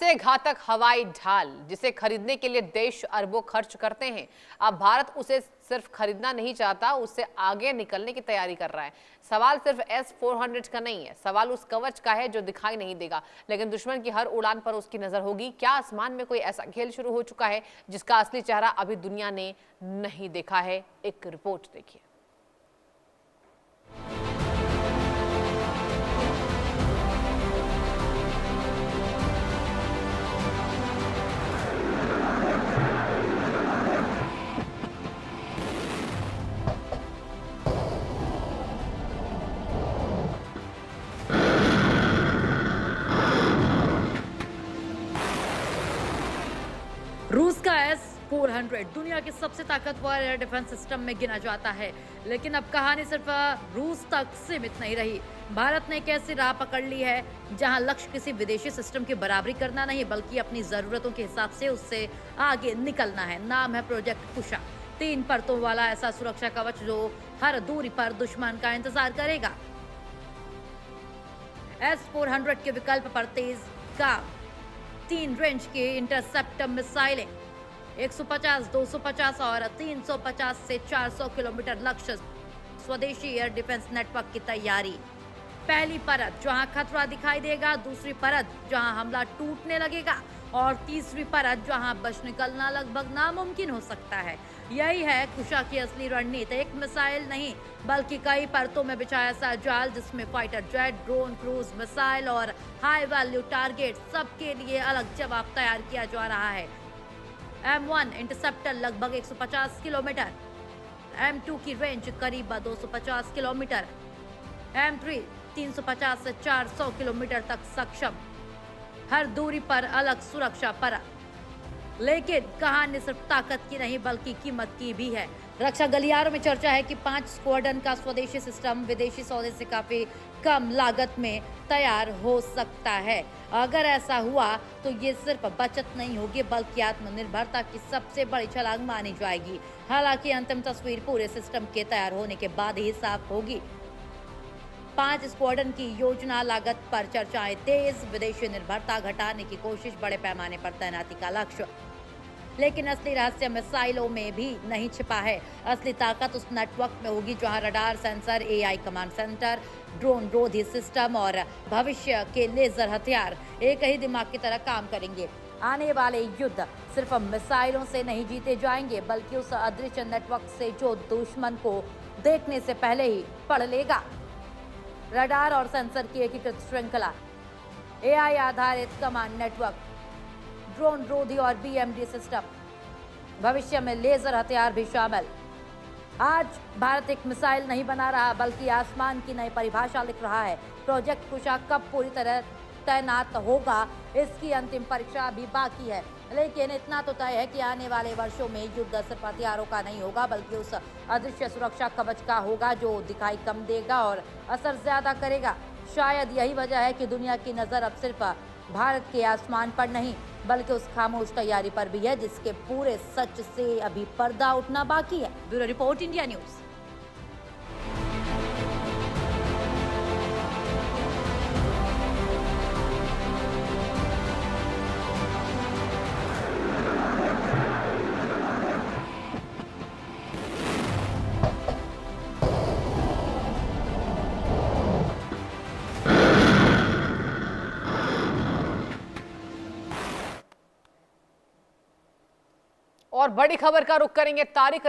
से घातक हवाई ढाल जिसे खरीदने के लिए देश अरबों खर्च करते हैं। अब भारत उसे सिर्फ खरीदना नहीं चाहता, उससे आगे निकलने की तैयारी कर रहा है। सवाल सिर्फ S-400 का नहीं है, सवाल उस कवच का है जो दिखाई नहीं देगा, लेकिन दुश्मन की हर उड़ान पर उसकी नजर होगी। क्या आसमान में कोई ऐसा खेल शुरू हो चुका है जिसका असली चेहरा अभी दुनिया ने नहीं देखा है? एक रिपोर्ट देखिए। रूस का S-400 दुनिया के सबसे ताकतवर एयर डिफेंस सिस्टम में गिना जाता है, लेकिन अब कहानी सिर्फ रूस तक सीमित नहीं रही। भारत ने एक ऐसी राह पकड़ ली है जहां लक्ष्य किसी विदेशी सिस्टम की बराबरी करना नहीं, बल्कि अपनी जरूरतों के हिसाब से उससे आगे निकलना है। नाम है प्रोजेक्ट कुशा। 3 परतों वाला ऐसा सुरक्षा कवच जो हर दूरी पर दुश्मन का इंतजार करेगा। S-400 के विकल्प पर तेज काम, 3 रेंज के इंटरसेप्टर मिसाइलें, 150, 250 और 350 से 400 किलोमीटर लक्ष्य, स्वदेशी एयर डिफेंस नेटवर्क की तैयारी। पहली परत जहां खतरा दिखाई देगा, दूसरी परत जहां हमला टूटने लगेगा और तीसरी परत जहां बच निकलना लगभग नामुमकिन हो सकता है। यही है कुशा की असली रणनीति। एक मिसाइल नहीं बल्कि कई परतों में बिछाया ऐसा जाल जिसमें fighter jet, drone, cruise missile और हाई वैल्यू टारगेट सबके लिए अलग जवाब तैयार किया जा रहा है। M1 इंटरसेप्टर लगभग 150 किलोमीटर, M2 की रेंज करीब 250 किलोमीटर, M3 350 से 400 किलोमीटर तक सक्षम, हर दूरी पर अलग सुरक्षा परत। लेकिन कहानी सिर्फ ताकत की नहीं बल्कि कीमत की भी है। रक्षा गलियारों में चर्चा है कि 5 स्क्वाड्रन का स्वदेशी सिस्टम विदेशी सौदे से काफी कम लागत में तैयार हो सकता है। अगर ऐसा हुआ तो ये सिर्फ बचत नहीं होगी बल्कि आत्मनिर्भरता की सबसे बड़ी छलांग मानी जाएगी। हालांकि अंतिम तस्वीर पूरे सिस्टम के तैयार होने के बाद ही साफ होगी। 5 स्क्वाड्रन की योजना, लागत पर चर्चाएं तेज, विदेशी निर्भरता घटाने की कोशिश, बड़े पैमाने पर तैनाती का लक्ष्य। लेकिन असली रहस्य मिसाइलों में भी नहीं छिपा है। असली ताकत उस नेटवर्क में होगी जहां radar, sensor, AI command centre, drone रोधी सिस्टम और भविष्य के लेजर हथियार एक ही दिमाग की तरह काम करेंगे। आने वाले युद्ध सिर्फ मिसाइलों से नहीं जीते जाएंगे बल्कि उस अदृश्य नेटवर्क से जो दुश्मन को देखने से पहले ही पढ़ लेगा। रडार और सेंसर की एकीकृत श्रृंखला, AI आधारित कमांड नेटवर्क, ड्रोन रोधी और BMD सिस्टम, भविष्य में लेजर हथियार भी शामिल। आज भारत एक मिसाइल नहीं बना रहा बल्कि आसमान की नई परिभाषा लिख रहा है। प्रोजेक्ट कुशा कब पूरी तरह तैनात होगा, इसकी अंतिम परीक्षा अभी बाकी है, लेकिन इतना तो तय है कि आने वाले वर्षों में युद्ध सिर्फ हथियारों का नहीं होगा बल्कि उस अदृश्य सुरक्षा कवच का होगा जो दिखाई कम देगा और असर ज्यादा करेगा। शायद यही वजह है कि दुनिया की नजर अब सिर्फ भारत के आसमान पर नहीं बल्कि उस खामोश तैयारी पर भी है जिसके पूरे सच से अभी पर्दा उठना बाकी है। Bureau report, India news. और बड़ी खबर का रुख करेंगे तारिक